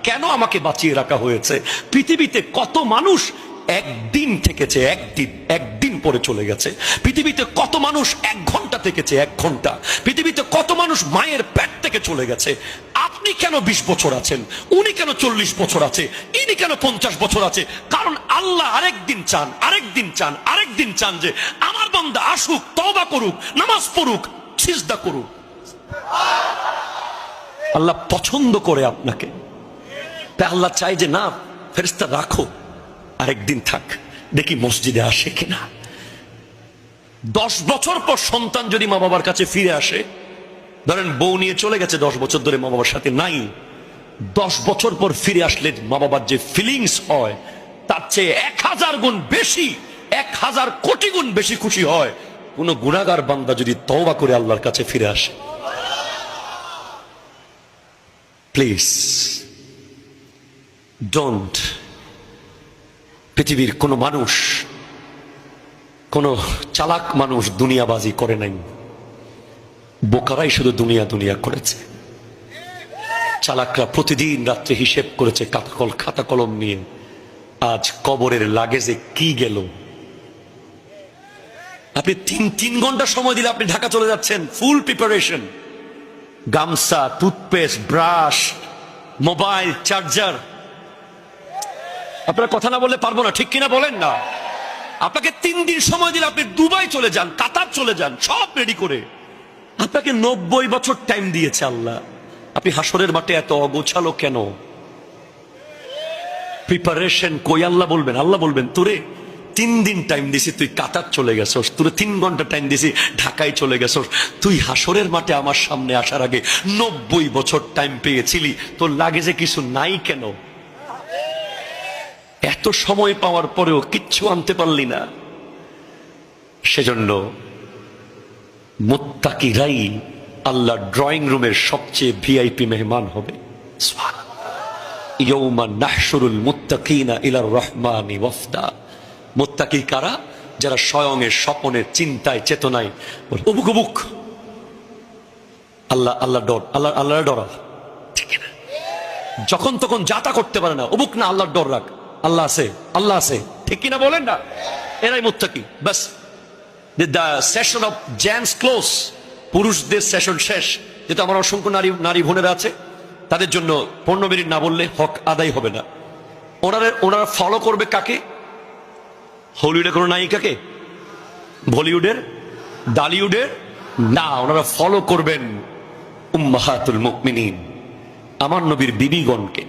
কেন আমাকে বাঁচিয়ে রাখা হয়েছে? পৃথিবীতে কত মানুষ একদিন থেকেছে, একদিন পরে চলে গেছে। পৃথিবীতে কত মানুষ 1 ঘন্টা থেকেছে, 1 ঘন্টা। পৃথিবীতে কত মানুষ মায়ের পেট থেকে চলে গেছে। আপনি কেন 20 বছর আছেন, উনি কেন 40 বছর আছে, ইনি কেন 50 বছর আছে? কারণ আল্লাহ আরেকদিন চান, আরেকদিন চান, আরেকদিন চান যে আমার বান্দা আসুক, তওবা করুক, নামাজ পড়ুক, সিজদা করুক। আল্লাহ পছন্দ করে আপনাকে, তাই আল্লাহ চাই যে না, ফেরেশতা রাখো, আরেকদিন থাক, দেখি মসজিদে আসে কিনা। 10 বছর পর সন্তান যদি মা বাবার কাছে ফিরে আসে, ধরেন বউ নিয়ে চলে গেছে 10 বছর ধরে মা বাবার সাথে নাই, 10 বছর পর ফিরে আসলে মা বাবার যে ফিলিংস হয় তার চেয়ে 1000 গুণ বেশি, 1000 কোটি গুণ বেশি খুশি হয় কোন গুনাহগার বান্দা যদি তওবা করে আল্লাহর কাছে ফিরে আসে। Please don't. পৃথিবীর কোন মানুষ, কোন চালাক মানুষ দুনিয়াবাজি করে নাই, বোকারাই শুধু দুনিয়া দুনিয়া করেছে। চালাকরা প্রতিদিন রাত্রে হিসেব করেছে খাতা কলম নিয়ে, আজ কবরের লাগেজে কি গেল। আপনি 3 ঘন্টা সময় দিলে আপনি ঢাকা চলে যাচ্ছেন, ফুল প্রিপারেশন, গামছা, টুথপেস্ট, ব্রাশ, মোবাইল, চার্জার। আপনারা কথা না বললে পারবো না, ঠিক কিনা বলেন না? আপনাকে 3 দিন সময় দিলে আপনি দুবাই চলে যান, কাতার চলে যান, সব রেডি করে। আপনাকে 90 বছর টাইম দিয়েছে আল্লাহ, আপনি হাসরের মাঠে এত অগোছালো কেন? প্রিপারেশন কই? আল্লাহ বলবেন, আল্লাহ বলবেন তোরে 3 দিন টাইম দিছি, তুই কাতার চলে গেছস, তোরে 3 ঘন্টা টাইম দিছি, ঢাকায় চলে গেছস। তুই হাসরের মাঠে আমার সামনে আসার আগে 90 বছর টাইম পেয়েছিলি, তোর লাগেজে কিছু নাই কেন? এত সময় পাওয়ার পরেও কিচ্ছু আনতে পারলি না। সেজন্য মুত্তাকিরাই আল্লাহ ড্রয়িং রুমের সবচেয়ে ভিআইপি মেহমান হবে। ইয়াউমা নাহশুরুল মুত্তাকিনা ইলার রহমানি ওয়াফদা। মুত্তাকি কারা? যারা স্বয়ংের স্বপনের চিন্তায় চেতনায় উবুক উবুক আল্লাহ আল্লাহ ডর, আল্লাহ আল্লাহর ডরা, ঠিক না? যখন তখন যাতা করতে পারে না, উবুক না, আল্লাহর ডর রাখ, আল্লাহ আছে, আল্লাহ আছে, ঠিক কিনা বলেন না? এরাই মুত্তাকি। বাস, the session of gents close, পুরুষদের সেশন শেষ। যেহেতু আমার অসংখ্য নারী বোনেরা আছে, তাদের জন্য 15 মিনিট না বললে হক আদায় হবে না। ওনারা ফলো করবে কাকে? হলিউডের কোন নায়িকাকে? বলিউডের, ডালিউডের না, ওনারা ফলো করবেন উম্মাহাতুল মুমিনিন, আমার নবীর বিবিগণকে।